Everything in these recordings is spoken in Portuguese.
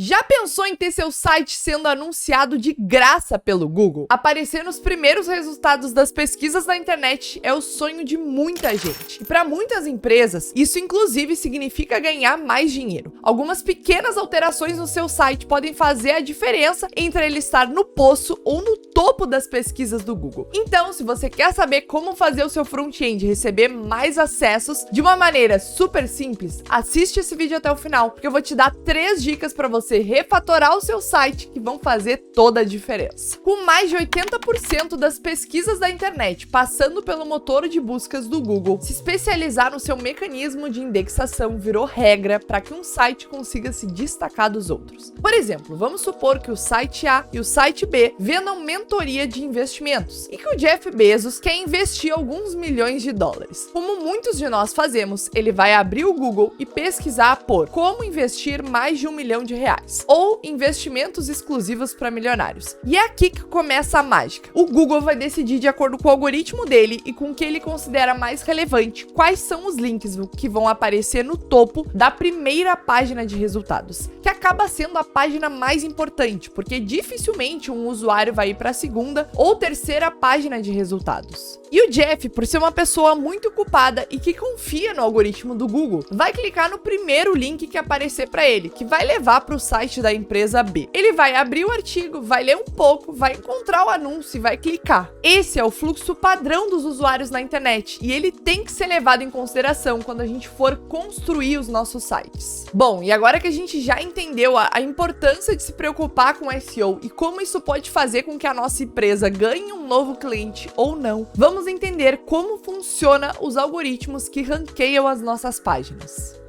Já pensou em ter seu site sendo anunciado de graça pelo Google? Aparecer nos primeiros resultados das pesquisas da internet é o sonho de muita gente. E para muitas empresas, isso inclusive significa ganhar mais dinheiro. Algumas pequenas alterações no seu site podem fazer a diferença entre ele estar no poço ou no topo das pesquisas do Google. Então, se você quer saber como fazer o seu front-end receber mais acessos de uma maneira super simples, assiste esse vídeo até o final, porque eu vou te dar 3 dicas para você refatorar o seu site que vão fazer toda a diferença. Com mais de 80% das pesquisas da internet passando pelo motor de buscas do Google, se especializar no seu mecanismo de indexação virou regra para que um site consiga se destacar dos outros. Por exemplo, vamos supor que o site A e o site B vendam mentoria de investimentos e que o Jeff Bezos quer investir alguns milhões de dólares. Como muitos de nós fazemos, ele vai abrir o Google e pesquisar por como investir mais de R$1 milhão ou investimentos exclusivos para milionários. E é aqui que começa a mágica. O Google vai decidir, de acordo com o algoritmo dele e com o que ele considera mais relevante, quais são os links que vão aparecer no topo da primeira página de resultados, que acaba sendo a página mais importante, porque dificilmente um usuário vai ir para a segunda ou terceira página de resultados. E o Jeff, por ser uma pessoa muito ocupada e que confia no algoritmo do Google, vai clicar no primeiro link que aparecer para ele, que vai levar para o site da empresa B. Ele vai abrir o artigo, vai ler um pouco, vai encontrar o anúncio e vai clicar. Esse é o fluxo padrão dos usuários na internet e ele tem que ser levado em consideração quando a gente for construir os nossos sites. Bom, e agora que a gente já entendeu a importância de se preocupar com SEO e como isso pode fazer com que a nossa empresa ganhe um novo cliente ou não, vamos entender como funciona os algoritmos que ranqueiam as nossas páginas.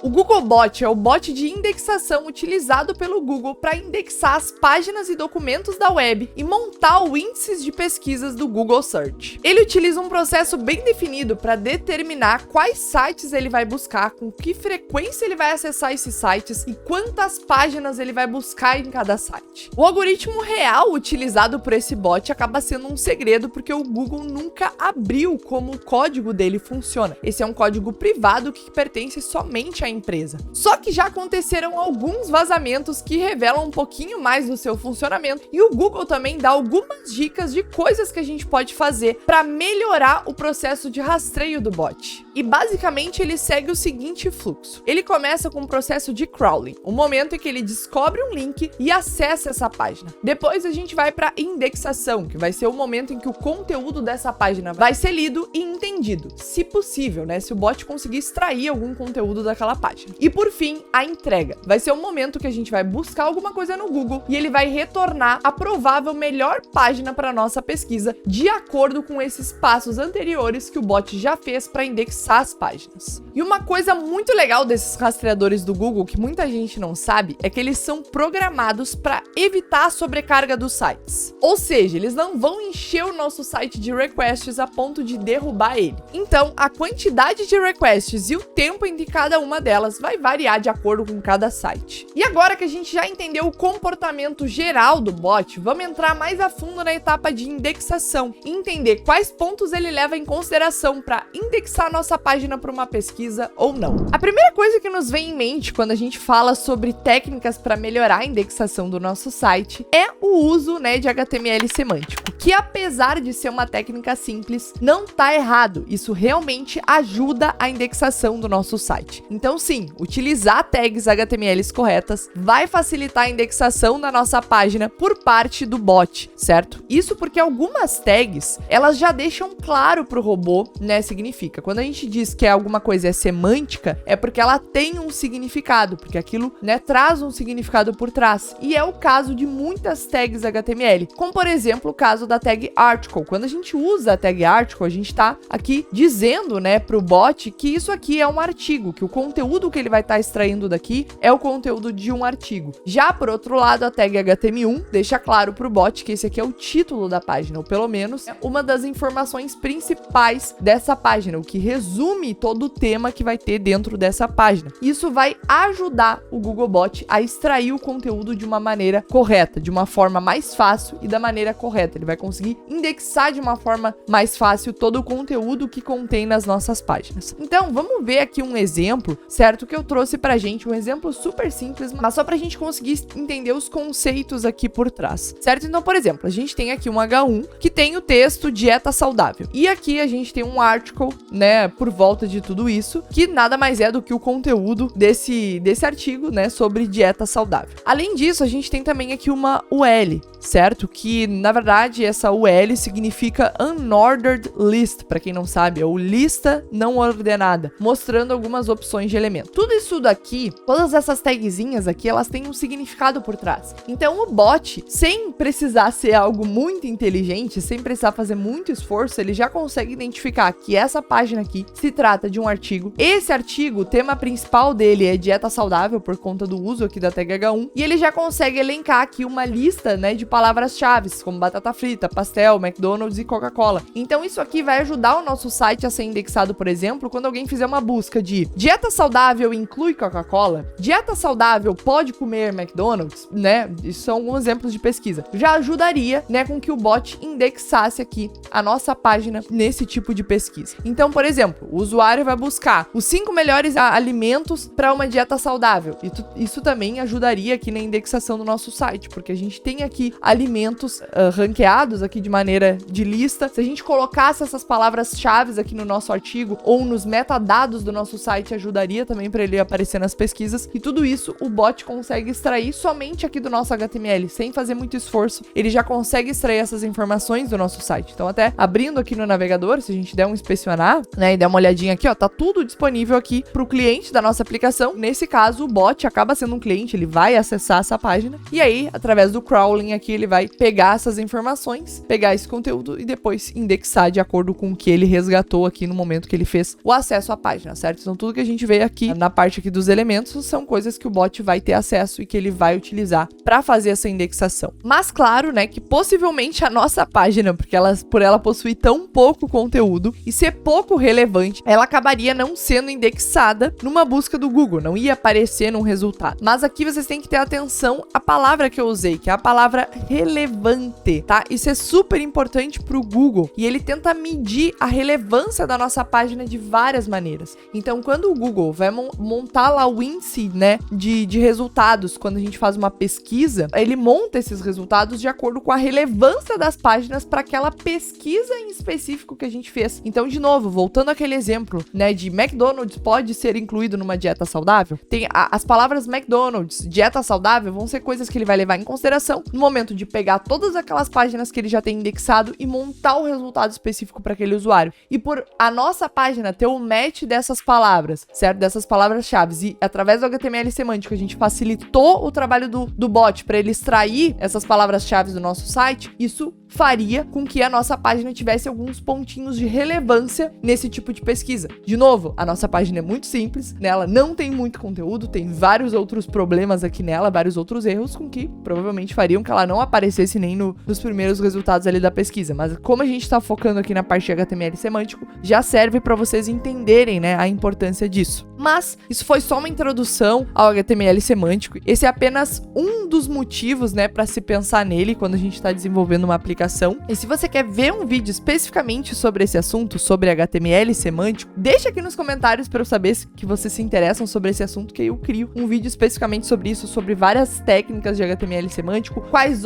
O Googlebot é o bot de indexação utilizado pelo Google para indexar as páginas e documentos da web e montar o índice de pesquisas do Google Search. Ele utiliza um processo bem definido para determinar quais sites ele vai buscar, com que frequência ele vai acessar esses sites e quantas páginas ele vai buscar em cada site. O algoritmo real utilizado por esse bot acaba sendo um segredo porque o Google nunca abriu como o código dele funciona. Esse é um código privado que pertence somente à empresa. Só que já aconteceram alguns vazamentos que revelam um pouquinho mais do seu funcionamento e o Google também dá algumas dicas de coisas que a gente pode fazer para melhorar o processo de rastreio do bot. E basicamente ele segue o seguinte fluxo. Ele começa com o processo de crawling, o momento em que ele descobre um link e acessa essa página. Depois a gente vai para indexação, que vai ser o momento em que o conteúdo dessa página vai ser lido e entendido, se possível, né? Se o bot conseguir extrair algum conteúdo daquela página. E por fim, a entrega. Vai ser o momento que a gente vai buscar alguma coisa no Google e ele vai retornar a provável melhor página para nossa pesquisa, de acordo com esses passos anteriores que o bot já fez para indexar as páginas. E uma coisa muito legal desses rastreadores do Google, que muita gente não sabe, é que eles são programados para evitar a sobrecarga dos sites. Ou seja, eles não vão encher o nosso site de requests a ponto de derrubar ele. Então, a quantidade de requests e o tempo entre cada uma delas vai variar de acordo com cada site. E agora que a gente já entendeu o comportamento geral do bot, vamos entrar mais a fundo na etapa de indexação e entender quais pontos ele leva em consideração para indexar nossa página para uma pesquisa ou não. A primeira coisa que nos vem em mente quando a gente fala sobre técnicas para melhorar a indexação do nosso site é o uso, de HTML semântico, que apesar de ser uma técnica simples, não tá errado. Isso realmente ajuda a indexação do nosso site. Então sim, utilizar tags HTML corretas vai facilitar a indexação da nossa página por parte do bot, certo? Isso porque algumas tags, elas já deixam claro pro robô, significa. Quando a gente diz que alguma coisa é semântica, é porque ela tem um significado, porque aquilo, traz um significado por trás. E é o caso de muitas tags HTML, como por exemplo o caso da tag article. Quando a gente usa a tag article, a gente tá aqui dizendo, pro bot que isso aqui é um artigo, que o conteúdo que ele vai estar extraindo daqui é o conteúdo de um artigo. Já por outro lado, a tag HTML1 deixa claro para o bot que esse aqui é o título da página, ou pelo menos é uma das informações principais dessa página, o que resume todo o tema que vai ter dentro dessa página. Isso vai ajudar o Googlebot a extrair o conteúdo de uma maneira correta, de uma forma mais fácil e da maneira correta. Ele vai conseguir indexar de uma forma mais fácil todo o conteúdo que contém nas nossas páginas. Então, vamos ver aqui um exemplo, certo? Que eu trouxe pra gente, um exemplo super simples, mas só pra gente conseguir entender os conceitos aqui por trás, certo? Então, por exemplo, a gente tem aqui um H1 que tem o texto dieta saudável. E aqui a gente tem um article, né, por volta de tudo isso, que nada mais é do que o conteúdo desse artigo, né, sobre dieta saudável. Além disso, a gente tem também aqui uma UL, certo? Que, na verdade, essa UL significa Unordered List, para quem não sabe, é o lista não ordenada, mostrando algumas opções de elemento. Tudo isso daqui, todas essas tagzinhas aqui, elas têm um significado por trás. Então, o bot, sem precisar ser algo muito inteligente, sem precisar fazer muito esforço, ele já consegue identificar que essa página aqui se trata de um artigo. Esse artigo, o tema principal dele é dieta saudável, por conta do uso aqui da tag H1, e ele já consegue elencar aqui uma lista, né, de palavras-chave, como batata frita, pastel, McDonald's e Coca-Cola. Então isso aqui vai ajudar o nosso site a ser indexado, por exemplo, quando alguém fizer uma busca de dieta saudável inclui Coca-Cola, dieta saudável pode comer McDonald's, né? Isso são alguns exemplos de pesquisa. Já ajudaria, né, com que o bot indexasse aqui a nossa página nesse tipo de pesquisa. Então, por exemplo, o usuário vai buscar os 5 melhores alimentos para uma dieta saudável. E isso também ajudaria aqui na indexação do nosso site, porque a gente tem aqui alimentos ranqueados aqui de maneira de lista. Se a gente colocasse essas palavras-chave aqui no nosso artigo ou nos metadados do nosso site, ajudaria também para ele aparecer nas pesquisas. E tudo isso o bot consegue extrair somente aqui do nosso HTML, sem fazer muito esforço. Ele já consegue extrair essas informações do nosso site. Então, até abrindo aqui no navegador, se a gente der um inspecionar, né, e der uma olhadinha aqui, ó, tá tudo disponível aqui pro cliente da nossa aplicação. Nesse caso, o bot acaba sendo um cliente, ele vai acessar essa página e aí, através do crawling aqui, ele vai pegar essas informações, pegar esse conteúdo e depois indexar de acordo com o que ele resgatou aqui no momento que ele fez o acesso à página, certo? Então, tudo que a gente vê aqui na parte aqui dos elementos são coisas que o bot vai ter acesso e que ele vai utilizar para fazer essa indexação. Mas, claro, né, que possivelmente a nossa página, porque por ela possuir tão pouco conteúdo e ser pouco relevante, ela acabaria não sendo indexada numa busca do Google, não ia aparecer num resultado. Mas aqui vocês têm que ter atenção à palavra que eu usei, que é a palavra relevante, tá? Isso é super importante pro Google e ele tenta medir a relevância da nossa página de várias maneiras. Então, quando o Google vai montar lá o índice, né, de resultados, quando a gente faz uma pesquisa, ele monta esses resultados de acordo com a relevância das páginas para aquela pesquisa em específico que a gente fez. Então, de novo, voltando àquele exemplo, né, de McDonald's pode ser incluído numa dieta saudável, tem as palavras McDonald's, dieta saudável, vão ser coisas que ele vai levar em consideração no momento de pegar todas aquelas páginas que ele já tem indexado e montar o resultado específico para aquele usuário. E por a nossa página ter o match dessas palavras, certo? Dessas palavras-chave, e através do HTML semântico a gente facilitou o trabalho do bot para ele extrair essas palavras-chave do nosso site, isso faria com que a nossa página tivesse alguns pontinhos de relevância nesse tipo de pesquisa. De novo, a nossa página é muito simples, nela não tem muito conteúdo, tem vários outros problemas aqui nela, vários outros erros com que provavelmente fariam que ela não aparecesse nem nos primeiros resultados ali da pesquisa. Mas como a gente tá focando aqui na parte de HTML semântico, já serve para vocês entenderem, né, a importância disso. Mas isso foi só uma introdução ao HTML semântico. Esse é apenas um dos motivos, né, para se pensar nele quando a gente está desenvolvendo uma aplicação. E se você quer ver um vídeo especificamente sobre esse assunto, sobre HTML semântico, deixa aqui nos comentários para eu saber que vocês se interessam sobre esse assunto, que aí eu crio um vídeo especificamente sobre isso, sobre várias técnicas de HTML semântico, quais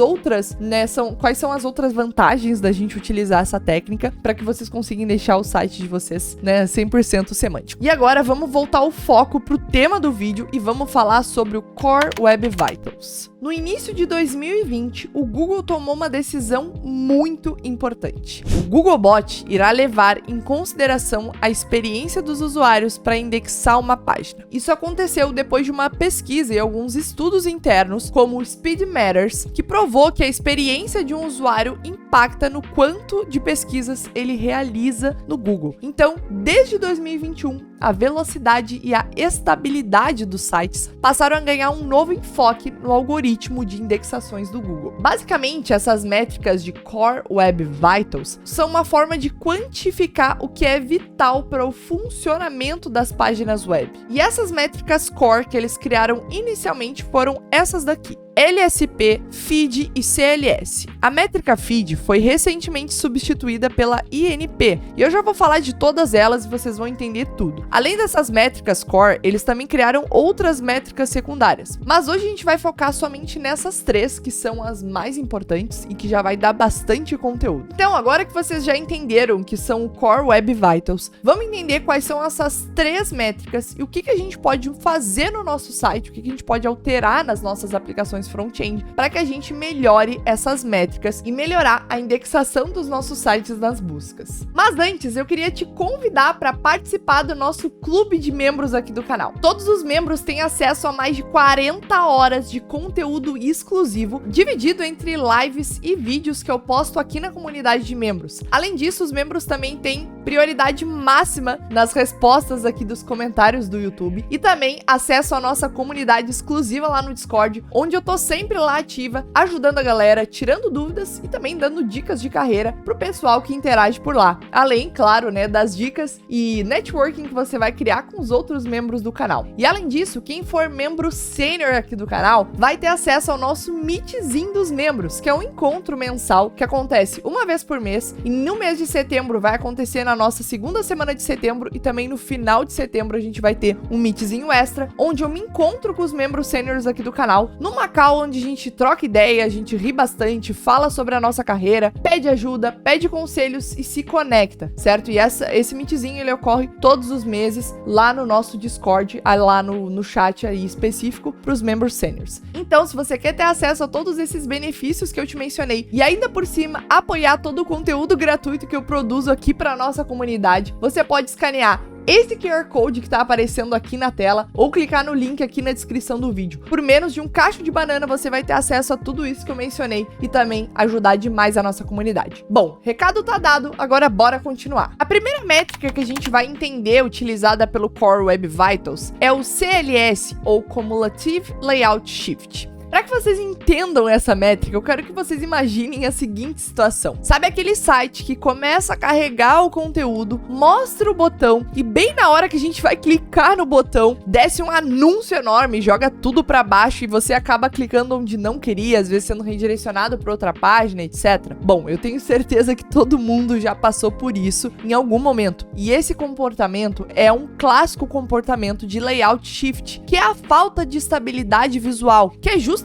são as outras vantagens da gente utilizar essa técnica para que vocês consigam deixar o site de vocês, né, 100% semântico. E agora vamos voltar o foco pro tema do vídeo e vamos falar sobre o Core Web Vitals. No início de 2020, o Google tomou uma decisão muito importante. O Googlebot irá levar em consideração a experiência dos usuários para indexar uma página. Isso aconteceu depois de uma pesquisa e alguns estudos internos, como o Speed Matters, que provou que a experiência de um usuário impacta no quanto de pesquisas ele realiza no Google. Então, desde 2021, a velocidade e a estabilidade dos sites passaram a ganhar um novo enfoque no algoritmo de indexações do Google. Basicamente, essas métricas de Core Web Vitals são uma forma de quantificar o que é vital para o funcionamento das páginas web. E essas métricas Core que eles criaram inicialmente foram essas daqui. LSP, Feed e CLS. A métrica Feed foi recentemente substituída pela INP, e eu já vou falar de todas elas e vocês vão entender tudo. Além dessas métricas core, eles também criaram outras métricas secundárias, mas hoje a gente vai focar somente nessas três, que são as mais importantes e que já vai dar bastante conteúdo. Então, agora que vocês já entenderam que são o Core Web Vitals, vamos entender quais são essas três métricas e o que a gente pode fazer no nosso site, o que a gente pode alterar nas nossas aplicações front-end para que a gente melhore essas métricas e melhorar a indexação dos nossos sites nas buscas. Mas antes, eu queria te convidar para participar do nosso clube de membros aqui do canal. Todos os membros têm acesso a mais de 40 horas de conteúdo exclusivo, dividido entre lives e vídeos que eu posto aqui na comunidade de membros. Além disso, os membros também têm prioridade máxima nas respostas aqui dos comentários do YouTube e também acesso à nossa comunidade exclusiva lá no Discord, onde eu tô sempre lá ativa, ajudando a galera, tirando dúvidas e também dando dicas de carreira pro pessoal que interage por lá. Além, claro, né, das dicas e networking que você vai criar com os outros membros do canal. E além disso, quem for membro sênior aqui do canal vai ter acesso ao nosso Meetzinho dos membros, que é um encontro mensal que acontece uma vez por mês, e no mês de setembro vai acontecer na nossa segunda semana de setembro, e também no final de setembro a gente vai ter um Meetzinho extra, onde eu me encontro com os membros sêniores aqui do canal, numa call onde a gente troca ideia, a gente ri bastante, fala sobre a nossa carreira, pede ajuda, pede conselhos e se conecta, certo? E esse Meetzinho ele ocorre todos os meses lá no nosso Discord, lá no chat aí específico para os membros sêniors. Então, se você quer ter acesso a todos esses benefícios que eu te mencionei e ainda por cima apoiar todo o conteúdo gratuito que eu produzo aqui para nossa comunidade, você pode escanear esse QR Code que tá aparecendo aqui na tela ou clicar no link aqui na descrição do vídeo. Por menos de um cacho de banana você vai ter acesso a tudo isso que eu mencionei e também ajudar demais a nossa comunidade. Bom, recado tá dado, agora bora continuar. A primeira métrica que a gente vai entender utilizada pelo Core Web Vitals é o CLS, ou Cumulative Layout Shift. Para que vocês entendam essa métrica, eu quero que vocês imaginem a seguinte situação. Sabe aquele site que começa a carregar o conteúdo, mostra o botão e bem na hora que a gente vai clicar no botão, desce um anúncio enorme, joga tudo para baixo e você acaba clicando onde não queria, às vezes sendo redirecionado para outra página, etc. Bom, eu tenho certeza que todo mundo já passou por isso em algum momento. E esse comportamento é um clássico comportamento de layout shift, que é a falta de estabilidade visual, que é justamente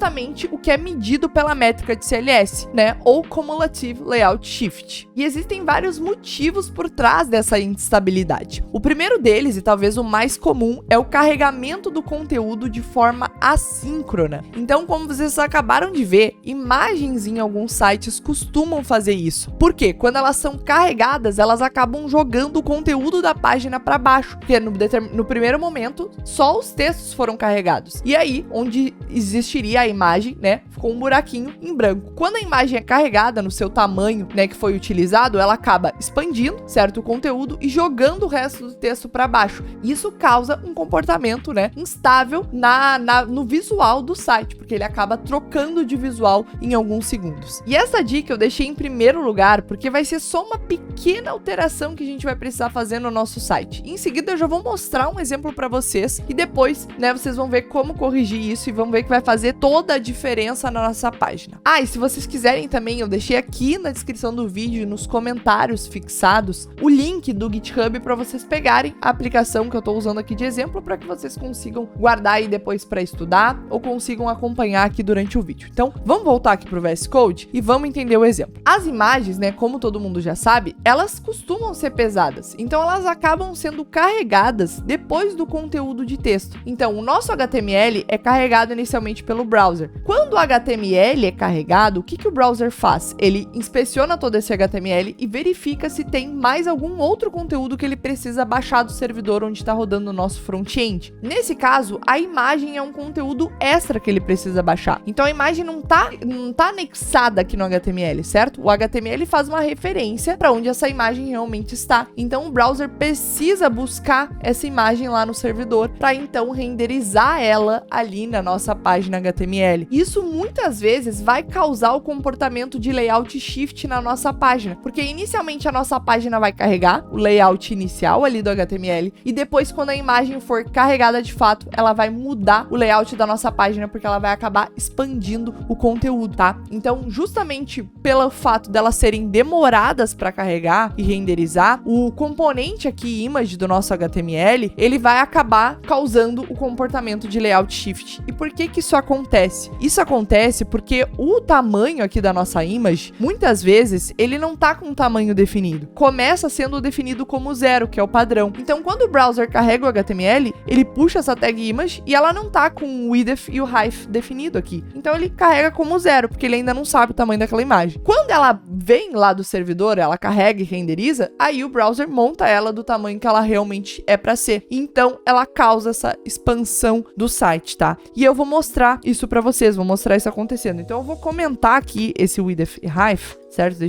o que é medido pela métrica de CLS, né? Ou Cumulative Layout Shift. E existem vários motivos por trás dessa instabilidade. O primeiro deles, e talvez o mais comum, é o carregamento do conteúdo de forma assíncrona. Então, como vocês acabaram de ver, imagens em alguns sites costumam fazer isso. Por quê? Quando elas são carregadas, elas acabam jogando o conteúdo da página para baixo, porque no primeiro momento, só os textos foram carregados. E aí, onde existiria a imagem, né, ficou um buraquinho em branco. Quando a imagem é carregada no seu tamanho, né, que foi utilizado, ela acaba expandindo, certo, o conteúdo e jogando o resto do texto para baixo. Isso causa um comportamento, né, instável no visual do site, porque ele acaba trocando de visual em alguns segundos. E essa dica eu deixei em primeiro lugar, porque vai ser só uma pequena alteração que a gente vai precisar fazer no nosso site. Em seguida eu já vou mostrar um exemplo para vocês e depois, né, vocês vão ver como corrigir isso e vão ver que vai fazer toda a diferença na nossa página. Ah, e se vocês quiserem também, eu deixei aqui na descrição do vídeo, nos comentários fixados, o link do GitHub para vocês pegarem a aplicação que eu tô usando aqui de exemplo, para que vocês consigam guardar aí depois para estudar ou consigam acompanhar aqui durante o vídeo. Então, vamos voltar aqui pro VS Code e vamos entender o exemplo. As imagens, né, como todo mundo já sabe, elas costumam ser pesadas, então elas acabam sendo carregadas depois do conteúdo de texto. Então, o nosso HTML é carregado inicialmente pelo browser. Quando o HTML é carregado, o que o browser faz? Ele inspeciona todo esse HTML e verifica se tem mais algum outro conteúdo que ele precisa baixar do servidor onde está rodando o nosso front-end. Nesse caso, a imagem é um conteúdo extra que ele precisa baixar. Então a imagem não tá anexada aqui no HTML, certo? O HTML faz uma referência para onde essa imagem realmente está. Então o browser precisa buscar essa imagem lá no servidor para então renderizar ela ali na nossa página HTML. HTML. Isso muitas vezes vai causar o comportamento de layout shift na nossa página, porque inicialmente a nossa página vai carregar o layout inicial ali do HTML e depois, quando a imagem for carregada de fato, ela vai mudar o layout da nossa página, porque ela vai acabar expandindo o conteúdo, tá? Então, justamente pelo fato delas serem demoradas para carregar e renderizar, o componente aqui, image do nosso HTML, ele vai acabar causando o comportamento de layout shift. E por que que isso acontece? Isso acontece porque o tamanho aqui da nossa image, muitas vezes, ele não tá com um tamanho definido. Começa sendo definido como 0, que é o padrão. Então, quando o browser carrega o HTML, ele puxa essa tag image e ela não tá com o width e o height definido aqui. Então, ele carrega como 0, porque ele ainda não sabe o tamanho daquela imagem. Quando ela vem lá do servidor, ela carrega e renderiza, aí o browser monta ela do tamanho que ela realmente é para ser. Então, ela causa essa expansão do site, tá? E eu vou mostrar isso para vocês, vou mostrar isso acontecendo. Então, eu vou comentar aqui esse width e height, certo?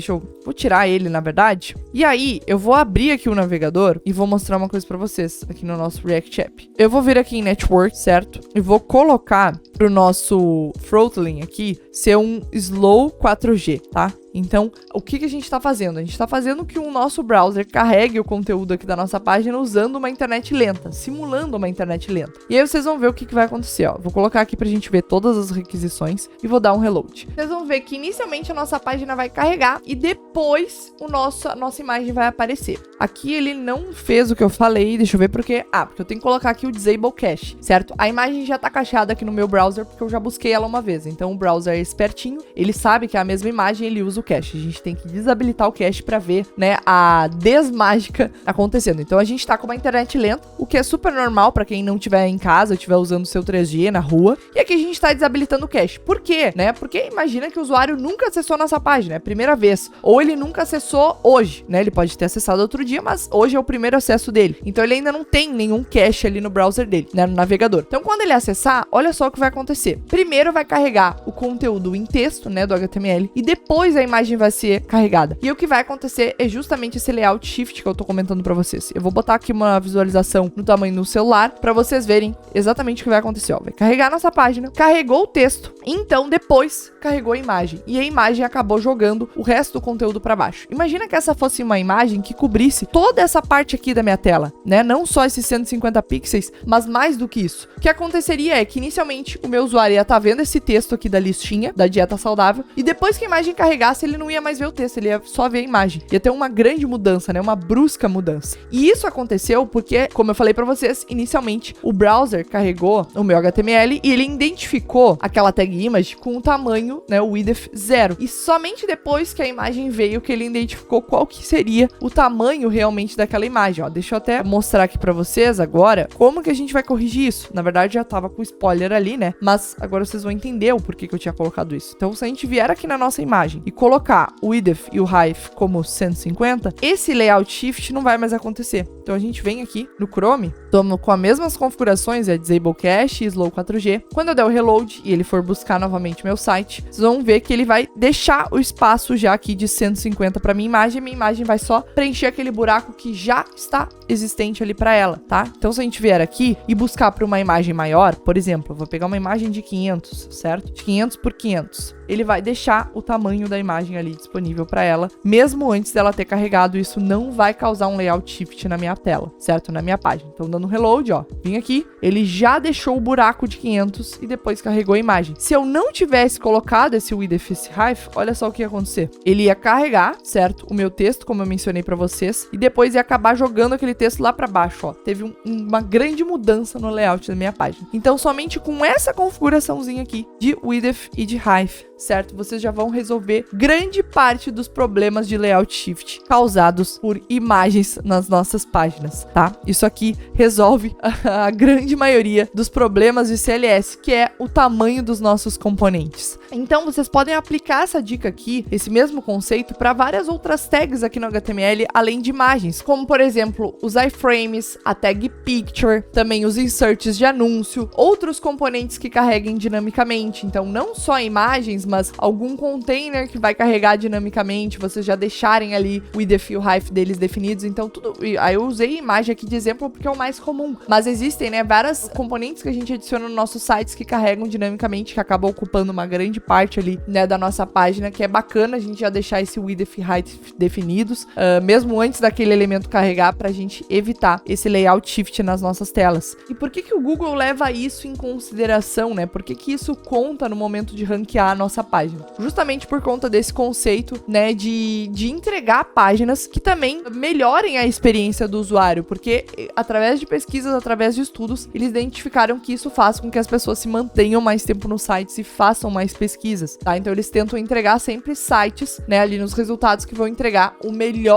Vou tirar ele, na verdade. E aí, eu vou abrir aqui o navegador e vou mostrar uma coisa pra vocês aqui no nosso React App. Eu vou vir aqui em Network, certo? E vou colocar pro nosso throttling aqui ser um Slow 4G, tá? Então, o que a gente tá fazendo? A gente tá fazendo que o nosso browser carregue o conteúdo aqui da nossa página usando uma internet lenta, simulando uma internet lenta. E aí vocês vão ver o que vai acontecer, ó. Vou colocar aqui pra gente ver todas as requisições e vou dar um reload. Vocês vão ver que inicialmente a nossa página vai carregar e depois a nossa imagem vai aparecer. Aqui ele não fez o que eu falei, deixa eu ver porque eu tenho que colocar aqui o Disable Cache, certo? A imagem já tá cacheada aqui no meu browser porque eu já busquei ela uma vez. Então o browser é espertinho, ele sabe que é a mesma imagem, ele usa o cache. A gente tem que desabilitar o cache para ver, né, a desmágica acontecendo. Então a gente tá com uma internet lenta, o que é super normal para quem não tiver em casa, estiver usando o seu 3G na rua. E aqui a gente tá desabilitando o cache. Por quê, né? Porque imagina que o usuário nunca acessou nossa página, é a primeira vez, ou ele nunca acessou hoje, né? Ele pode ter acessado outro dia, mas hoje é o primeiro acesso dele. Então ele ainda não tem nenhum cache ali no browser dele, né, no navegador. Então quando ele acessar, olha só o que vai acontecer. Primeiro vai carregar o conteúdo em texto, né, do HTML, e depois a imagem vai ser carregada. E o que vai acontecer é justamente esse layout shift que eu tô comentando pra vocês. Eu vou botar aqui uma visualização no tamanho do celular pra vocês verem exatamente o que vai acontecer, ó. Vai carregar nossa página, carregou o texto, então depois carregou a imagem. E a imagem acabou jogando o resto do conteúdo pra baixo. Imagina que essa fosse uma imagem que cobrisse toda essa parte aqui da minha tela, né? Não só esses 150 pixels, mas mais do que isso. O que aconteceria é que inicialmente o meu usuário ia estar vendo esse texto aqui da listinha da dieta saudável e depois que a imagem carregasse, ele não ia mais ver o texto, ele ia só ver a imagem. Ia ter uma grande mudança, né? Uma brusca mudança. E isso aconteceu porque, como eu falei pra vocês, inicialmente o browser carregou o meu HTML e ele identificou aquela tag image com o tamanho, né? O width 0. E somente depois que a imagem veio que ele identificou qual que seria o tamanho realmente daquela imagem, ó. Deixa eu até mostrar aqui pra vocês agora como que a gente vai corrigir isso. Na verdade, já tava com spoiler ali, né? Mas agora vocês vão entender o porquê que eu tinha colocado isso. Então, se a gente vier aqui na nossa imagem e colocar o width e o height como 150, esse layout shift não vai mais acontecer. Então, a gente vem aqui no Chrome, tomo com as mesmas configurações, é Disable Cache, Slow 4G. Quando eu der o reload e ele for buscar novamente meu site, vocês vão ver que ele vai deixar o espaço já aqui de 150 para minha imagem vai só preencher aquele buraco que já está existente ali para ela, tá? Então, se a gente vier aqui e buscar para uma imagem maior, por exemplo, eu vou pegar uma imagem de 500, certo? De 500 por 500. Ele vai deixar o tamanho da imagem ali disponível para ela, mesmo antes dela ter carregado. Isso não vai causar um layout shift na minha tela, certo? Na minha página. Então, dando um reload, ó, vim aqui, ele já deixou o buraco de 500 e depois carregou a imagem. Se eu não tivesse colocado esse width, esse height, olha só o que ia acontecer. Ele ia carregar, certo? O meu texto, como eu mencionei para vocês, e depois ia acabar jogando aquele texto lá para baixo, ó. Teve uma grande mudança no layout da minha página. Então, somente com essa configuraçãozinha aqui de width e de height, certo? Vocês já vão resolver grande parte dos problemas de layout shift causados por imagens nas nossas páginas, tá? Isso aqui resolve a grande maioria dos problemas de CLS, que é o tamanho dos nossos componentes. Então, vocês podem aplicar essa dica aqui, esse mesmo conceito, para várias outras tags aqui no HTML, além de imagens, como, por exemplo, os iframes, a tag picture, também os inserts de anúncio, outros componentes que carreguem dinamicamente. Então, não só imagens, imagens, mas algum container que vai carregar dinamicamente, vocês já deixarem ali o with the fill height deles definidos. Então tudo, aí eu usei imagem aqui de exemplo porque é o mais comum, mas existem, né, vários componentes que a gente adiciona nos nossos sites que carregam dinamicamente, que acabam ocupando uma grande parte ali, né, da nossa página, que é bacana a gente já deixar esse width e height definidos, mesmo antes daquele elemento carregar, pra gente evitar esse layout shift nas nossas telas. E por que que o Google leva isso em consideração, né? Por que que isso conta no momento de ranquear a nossa página? Justamente por conta desse conceito, né, de entregar páginas que também melhorem a experiência do usuário, porque através de pesquisas, através de estudos, eles identificaram que isso faz com que as pessoas se mantenham mais tempo nos sites e façam mais pesquisas, tá? Então eles tentam entregar sempre sites, né, ali nos resultados que vão entregar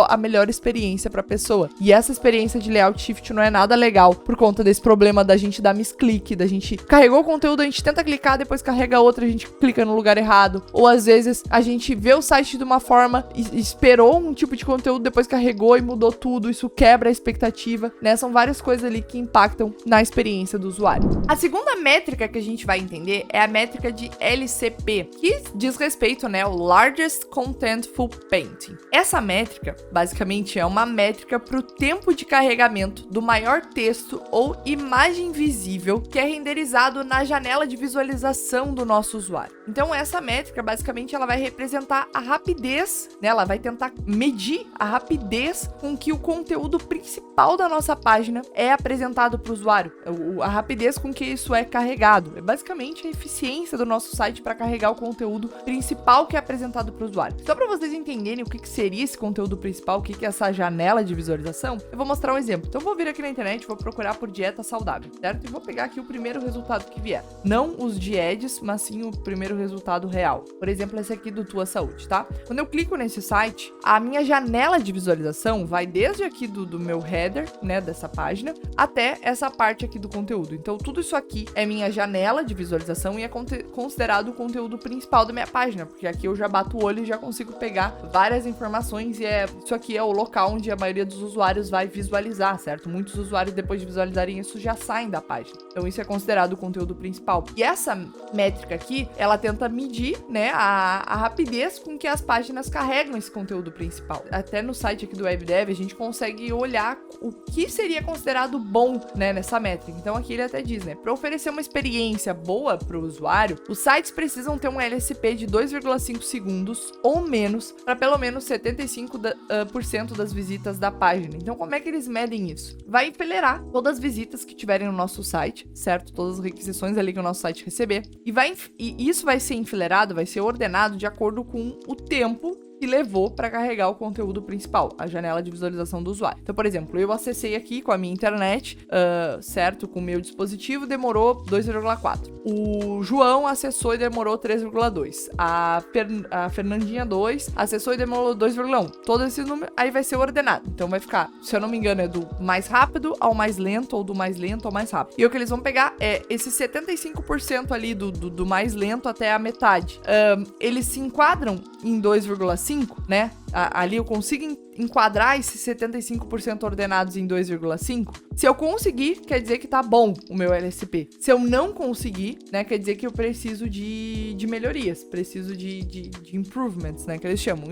a melhor experiência para a pessoa. E essa experiência de layout shift não é nada legal por conta desse problema da gente dar misclick, da gente carregou o conteúdo, a gente tenta clicar, depois carrega outra, a gente clica no lugar errado, ou às vezes a gente vê o site de uma forma e esperou um tipo de conteúdo, depois carregou e mudou tudo, isso quebra a expectativa, né? São várias coisas ali que impactam na experiência do usuário. A segunda métrica que a gente vai entender é a métrica de LCP, que diz respeito, né, ao Largest Contentful Painting. Essa métrica, basicamente, é uma métrica para o tempo de carregamento do maior texto ou imagem visível que é renderizado na janela de visualização do nosso usuário. Então, essa métrica, basicamente, ela vai representar a rapidez, né? Ela vai tentar medir a rapidez com que o conteúdo principal da nossa página é apresentado para o usuário, a rapidez com que isso é carregado. É basicamente a eficiência do nosso site para carregar o conteúdo principal que é apresentado para o usuário. Só para vocês entenderem o que seria esse conteúdo principal, o que é essa janela de visualização, eu vou mostrar um exemplo. Então, eu vou vir aqui na internet, vou procurar por dieta saudável, certo? E vou pegar aqui o primeiro resultado que vier. Não os de ads, mas sim o primeiro resultado real. Por exemplo, esse aqui do Tua Saúde, tá? Quando eu clico nesse site, a minha janela de visualização vai desde aqui do meu header, né, dessa página, até essa parte aqui do conteúdo. Então, tudo isso aqui é minha janela de visualização e é considerado o conteúdo principal da minha página, porque aqui eu já bato o olho e já consigo pegar várias informações e isso aqui é o local onde a maioria dos usuários vai visualizar, certo? Muitos usuários, depois de visualizarem isso, já saem da página. Então, isso é considerado o conteúdo principal. E essa métrica aqui, ela tenta medir, né, a rapidez com que as páginas carregam esse conteúdo principal. Até no site aqui do WebDev, a gente consegue olhar o que seria considerado bom, né, nessa métrica. Então, aqui ele até diz, né, para oferecer uma experiência boa para o usuário, os sites precisam ter um LSP de 2,5 segundos ou menos para pelo menos 75% das visitas da página. Então, como é que eles medem isso? Vai enfileirar todas as visitas que tiverem no nosso site, certo? Todas as requisições ali que o nosso site receber. E isso vai ser enfileirado, vai ser ordenado de acordo com o tempo que levou para carregar o conteúdo principal, a janela de visualização do usuário. Então, por exemplo, eu acessei aqui com a minha internet, certo? Com o meu dispositivo, demorou 2,4. O João acessou e demorou 3,2. A Fernandinha 2 acessou e demorou 2,1. Todo esse número aí vai ser ordenado. Então vai ficar, se eu não me engano, é do mais rápido ao mais lento, ou do mais lento ao mais rápido. E o que eles vão pegar é esse 75% ali do mais lento até a metade. Eles se enquadram em 2,5, né? Ali eu consigo enquadrar esses 75% ordenados em 2,5. Se eu conseguir, quer dizer que tá bom o meu LSP. Se eu não conseguir, né, quer dizer que eu preciso de melhorias, preciso de improvements, né, que eles chamam.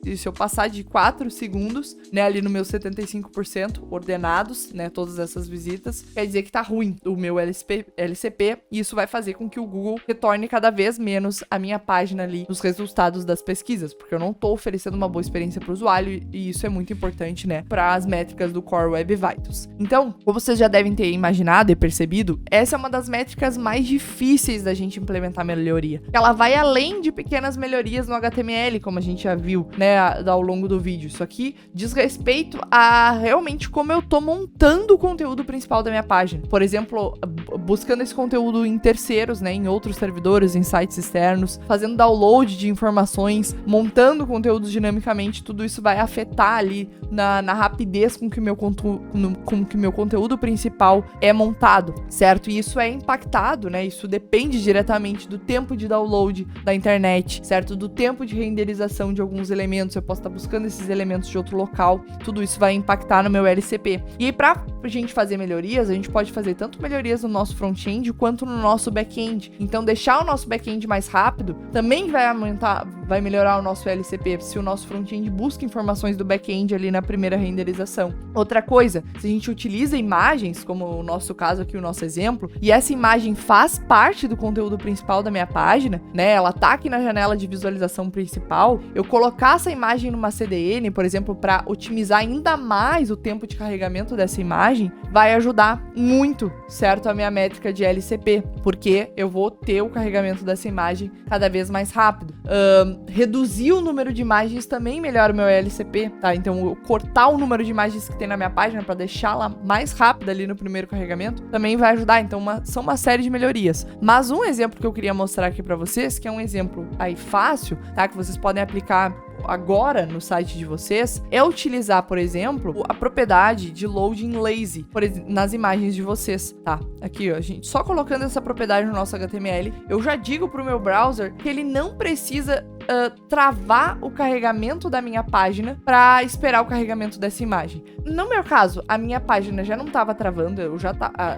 E se eu passar de 4 segundos, né, ali no meu 75% ordenados, né, todas essas visitas, quer dizer que tá ruim o meu LCP, e isso vai fazer com que o Google retorne cada vez menos a minha página ali nos resultados das pesquisas, porque eu não tô oferecendo uma boa experiência para o usuário, e isso é muito importante, né, para as métricas do Core Web Vitals. Então, como vocês já devem ter imaginado e percebido, essa é uma das métricas mais difíceis da gente implementar melhoria. Ela vai além de pequenas melhorias no HTML, como a gente já viu, né, ao longo do vídeo. Isso aqui diz respeito a realmente como eu tô montando o conteúdo principal da minha página. Por exemplo, buscando esse conteúdo em terceiros, né, em outros servidores, em sites externos, fazendo download de informações, montando conteúdos dinamicamente, tudo isso vai afetar ali na rapidez com que o meu que o meu conteúdo principal é montado, certo? E isso é impactado, né? Isso depende diretamente do tempo de download da internet, certo? Do tempo de renderização de alguns elementos. Eu posso estar buscando esses elementos de outro local. Tudo isso vai impactar no meu LCP. E aí, pra gente fazer melhorias, a gente pode fazer tanto melhorias no nosso front-end quanto no nosso back-end. Então, deixar o nosso back-end mais rápido também vai melhorar o nosso LCP, se o nosso front-end busca informações do back-end ali na primeira renderização. Outra coisa, se a gente utiliza imagens, como o nosso caso aqui, o nosso exemplo, e essa imagem faz parte do conteúdo principal da minha página, né, ela tá aqui na janela de visualização principal, eu colocar essa imagem numa CDN, por exemplo, para otimizar ainda mais o tempo de carregamento dessa imagem, vai ajudar muito, certo, a minha métrica de LCP, porque eu vou ter o carregamento dessa imagem cada vez mais rápido. Reduzir o número de imagens também melhora o meu LCP, tá? Então, eu cortar o número de imagens que tem na minha página para deixá-la mais rápida ali no primeiro carregamento também vai ajudar. Então, são uma série de melhorias. Mas um exemplo que eu queria mostrar aqui para vocês, que é um exemplo aí fácil, tá? Que vocês podem aplicar agora no site de vocês, é utilizar, por exemplo, a propriedade de loading lazy nas imagens de vocês, tá? Aqui, ó, gente, só colocando essa propriedade no nosso HTML, eu já digo pro meu browser que ele não precisa travar o carregamento da minha página para esperar o carregamento dessa imagem. No meu caso, a minha página já não estava travando,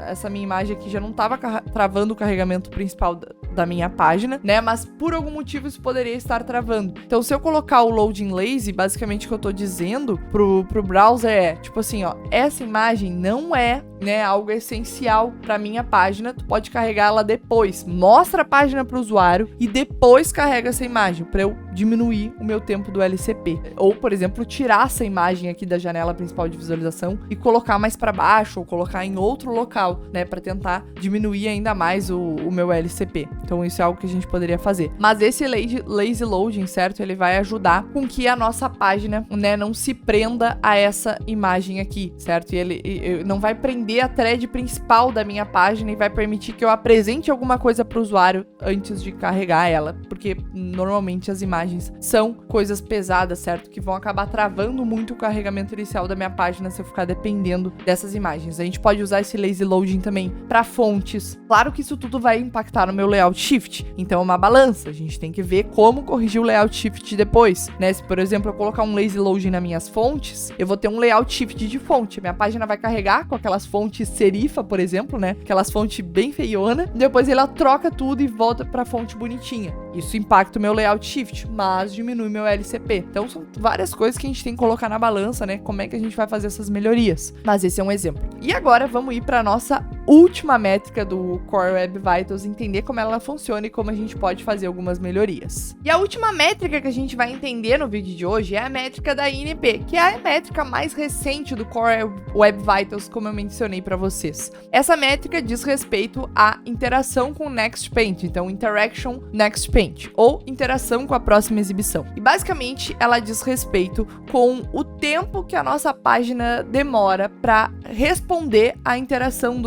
essa minha imagem aqui já não estava travando o carregamento principal da minha página, né? Mas por algum motivo isso poderia estar travando. Então, se eu colocar o loading lazy, basicamente o que eu tô dizendo pro browser é, tipo assim, ó, essa imagem não é, né, algo essencial para minha página, tu pode carregar ela depois. Mostra a página pro usuário e depois carrega essa imagem, para eu diminuir o meu tempo do LCP. Ou, por exemplo, tirar essa imagem aqui da janela principal de visualização e colocar mais para baixo ou colocar em outro local, né, para tentar diminuir ainda mais o meu LCP. Então, isso é algo que a gente poderia fazer. Mas esse lazy loading, certo? Ele vai ajudar com que a nossa página, né, não se prenda a essa imagem aqui, certo? E ele não vai prender a thread principal da minha página e vai permitir que eu apresente alguma coisa para o usuário antes de carregar ela, porque normalmente as imagens são coisas pesadas, certo? Que vão acabar travando muito o carregamento inicial da minha página se eu ficar dependendo dessas imagens. A gente pode usar esse lazy loading também para fontes. Claro que isso tudo vai impactar no meu layout shift, então é uma balança. A gente tem que ver como corrigir o layout shift depois, né? Se, por exemplo, eu colocar um lazy loading nas minhas fontes, eu vou ter um layout shift de fonte. Minha página vai carregar com aquelas fontes serifa, por exemplo, né? Aquelas fontes bem feiona. Depois ela troca tudo e volta para fonte bonitinha. Isso impacta o meu layout shift, mas diminui meu LCP. Então, são várias coisas que a gente tem que colocar na balança, né? Como é que a gente vai fazer essas melhorias. Mas esse é um exemplo. E agora, vamos ir para nossa última métrica do Core Web Vitals, entender como ela funciona e como a gente pode fazer algumas melhorias. E a última métrica que a gente vai entender no vídeo de hoje é a métrica da INP, que é a métrica mais recente do Core Web Vitals, como eu mencionei para vocês. Essa métrica diz respeito à interação com o Next Paint, então Interaction Next Paint, ou interação com a próxima exibição. E basicamente ela diz respeito com o tempo que a nossa página demora para responder à interação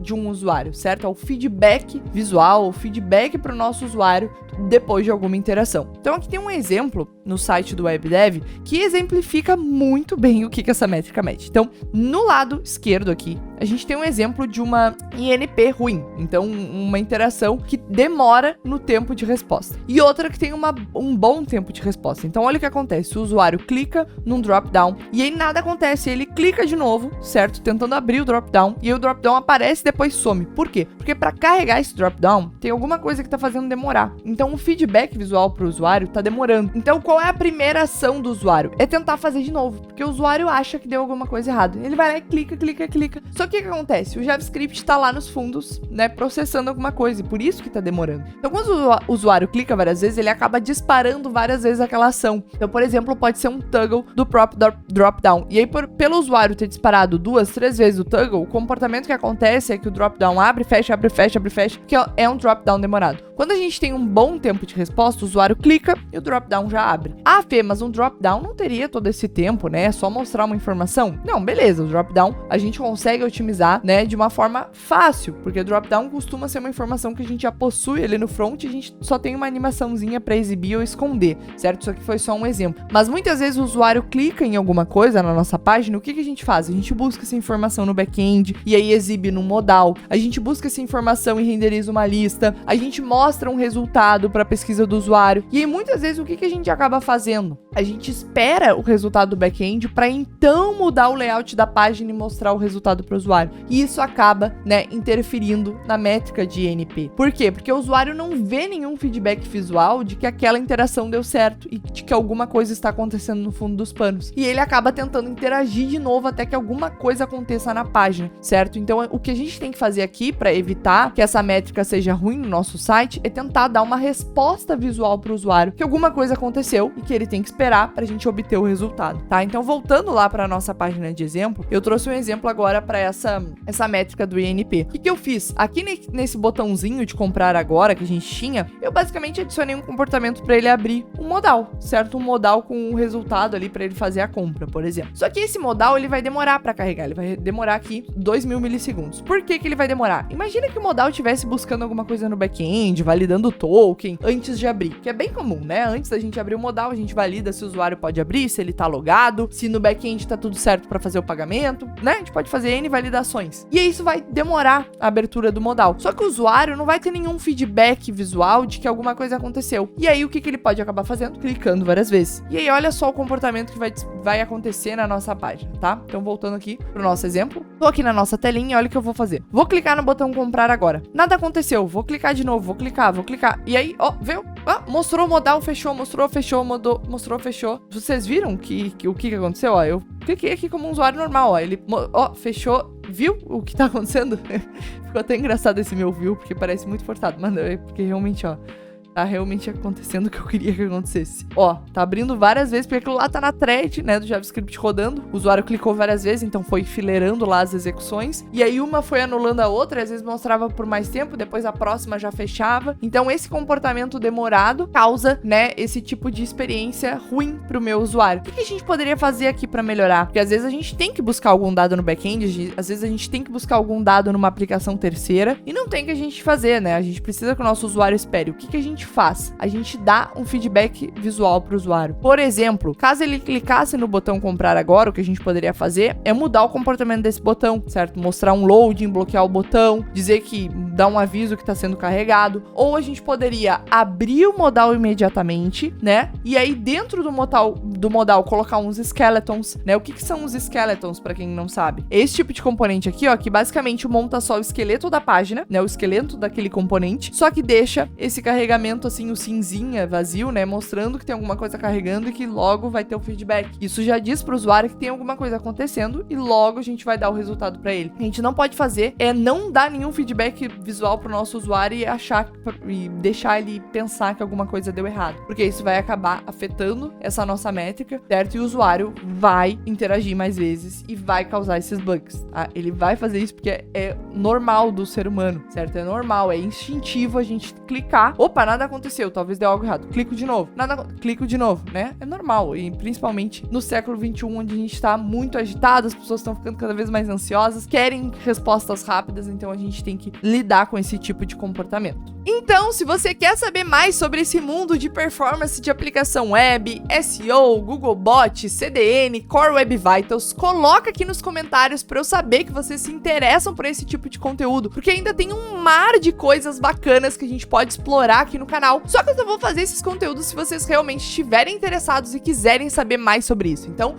de um usuário, certo? Ao feedback visual, o feedback para o nosso usuário depois de alguma interação. Então aqui tem um exemplo no site do WebDev que exemplifica muito bem o que essa métrica mede. Então, no lado esquerdo aqui, a gente tem um exemplo de uma INP ruim, então uma interação que demora no tempo de resposta, e outra que tem um bom tempo de resposta. Então olha o que acontece, o usuário clica num drop-down e aí nada acontece, ele clica de novo, certo? Tentando abrir o drop-down, e aí o drop-down aparece e depois some. Por quê? Porque para carregar esse drop-down, tem alguma coisa que tá fazendo demorar. Então o feedback visual pro usuário tá demorando. Então qual é a primeira ação do usuário? É tentar fazer de novo, porque o usuário acha que deu alguma coisa errada. Ele vai lá e clica. Só que o que acontece? O JavaScript tá lá nos fundos, né, processando alguma coisa, e por isso que tá demorando. Então, quando o usuário clica várias vezes, ele acaba disparando várias vezes aquela ação. Então, por exemplo, pode ser um toggle do próprio drop-down. E aí, pelo usuário ter disparado 2, 3 vezes o toggle, o comportamento que acontece é que o drop-down abre, fecha, que é um drop-down demorado. Quando a gente tem um bom tempo de resposta, o usuário clica e o drop-down já abre. Ah, Fê, mas um drop-down não teria todo esse tempo, né? É só mostrar uma informação? Não, beleza, o drop-down a gente consegue otimizar otimizar, né, de uma forma fácil, porque drop-down costuma ser uma informação que a gente já possui ali no front e a gente só tem uma animaçãozinha para exibir ou esconder, certo? Isso aqui foi só um exemplo. Mas muitas vezes o usuário clica em alguma coisa na nossa página, o que a gente faz? A gente busca essa informação no back-end e aí exibe no modal. A gente busca essa informação e renderiza uma lista. A gente mostra um resultado para a pesquisa do usuário. E aí muitas vezes o que a gente acaba fazendo? A gente espera o resultado do back-end para então mudar o layout da página e mostrar o resultado para o usuário. E isso acaba, né, interferindo na métrica de NP. Por quê? Porque o usuário não vê nenhum feedback visual de que aquela interação deu certo e de que alguma coisa está acontecendo no fundo dos panos. E ele acaba tentando interagir de novo até que alguma coisa aconteça na página, certo? Então, o que a gente tem que fazer aqui para evitar que essa métrica seja ruim no nosso site é tentar dar uma resposta visual para o usuário que alguma coisa aconteceu e que ele tem que esperar para a gente obter o resultado, tá? Então, voltando lá para nossa página de exemplo, eu trouxe um exemplo agora para essa métrica do INP. O que eu fiz? Aqui nesse botãozinho de comprar agora que a gente tinha, eu basicamente adicionei um comportamento para ele abrir um modal, certo? Um modal com o resultado ali para ele fazer a compra, por exemplo. Só que esse modal, ele vai demorar para carregar, ele vai demorar aqui 2.000 milissegundos. Por que ele vai demorar? Imagina que o modal estivesse buscando alguma coisa no back-end, validando o token antes de abrir, que é bem comum, né? Antes da gente abrir o modal, a gente valida se o usuário pode abrir, se ele tá logado, se no back-end tá tudo certo para fazer o pagamento, né? A gente pode fazer N validações. E isso vai demorar a abertura do modal. Só que o usuário não vai ter nenhum feedback visual de que alguma coisa aconteceu. E aí, o que ele pode acabar fazendo? Clicando várias vezes. E aí, olha só o comportamento que vai acontecer na nossa página, tá? Então, voltando aqui pro nosso exemplo. Tô aqui na nossa telinha, olha o que eu vou fazer. Vou clicar no botão comprar agora. Nada aconteceu. Vou clicar de novo, vou clicar. E aí, ó, viu? Ah, mostrou o modal, fechou, mostrou, fechou. Vocês viram o que aconteceu? Ó, eu cliquei aqui como um usuário normal, ó. Ele, ó, fechou. Viu o que tá acontecendo? Ficou até engraçado esse meu view, porque parece muito forçado. Mas não, é porque realmente, ó, tá realmente acontecendo o que eu queria que acontecesse. Ó, tá abrindo várias vezes, porque aquilo lá tá na thread, né, do JavaScript rodando. O usuário clicou várias vezes, então foi fileirando lá as execuções. E aí uma foi anulando a outra, às vezes mostrava por mais tempo, depois a próxima já fechava. Então esse comportamento demorado causa, né, esse tipo de experiência ruim pro meu usuário. O que a gente poderia fazer aqui pra melhorar? Porque às vezes a gente tem que buscar algum dado no back-end, às vezes a gente tem que buscar algum dado numa aplicação terceira, e não tem que a gente fazer, né? A gente precisa que o nosso usuário espere. O que a gente faz? A gente dá um feedback visual para o usuário. Por exemplo, caso ele clicasse no botão comprar agora, o que a gente poderia fazer é mudar o comportamento desse botão, certo? Mostrar um loading, bloquear o botão, dizer que dá um aviso que está sendo carregado, ou a gente poderia abrir o modal imediatamente, né? E aí dentro do modal colocar uns skeletons, né? O que são os skeletons, para quem não sabe? É esse tipo de componente aqui, ó, que basicamente monta só o esqueleto da página, né? O esqueleto daquele componente, só que deixa esse carregamento assim, o cinzinha vazio, né, mostrando que tem alguma coisa carregando e que logo vai ter o feedback. Isso já diz pro usuário que tem alguma coisa acontecendo e logo a gente vai dar o resultado para ele. A gente não pode fazer é não dar nenhum feedback visual pro nosso usuário e deixar ele pensar que alguma coisa deu errado, porque isso vai acabar afetando essa nossa métrica, certo? E o usuário vai interagir mais vezes e vai causar esses bugs, tá? Ele vai fazer isso porque é normal do ser humano, certo? É normal, é instintivo a gente clicar, opa, nada aconteceu, talvez deu algo errado, clico de novo, clico de novo, né? É normal, e principalmente no século 21, onde a gente tá muito agitado, as pessoas estão ficando cada vez mais ansiosas, querem respostas rápidas, então a gente tem que lidar com esse tipo de comportamento. Então, se você quer saber mais sobre esse mundo de performance de aplicação web, SEO, Googlebot, CDN, Core Web Vitals, coloca aqui nos comentários para eu saber que vocês se interessam por esse tipo de conteúdo, porque ainda tem um mar de coisas bacanas que a gente pode explorar aqui no canal. Só que eu só vou fazer esses conteúdos se vocês realmente estiverem interessados e quiserem saber mais sobre isso. Então,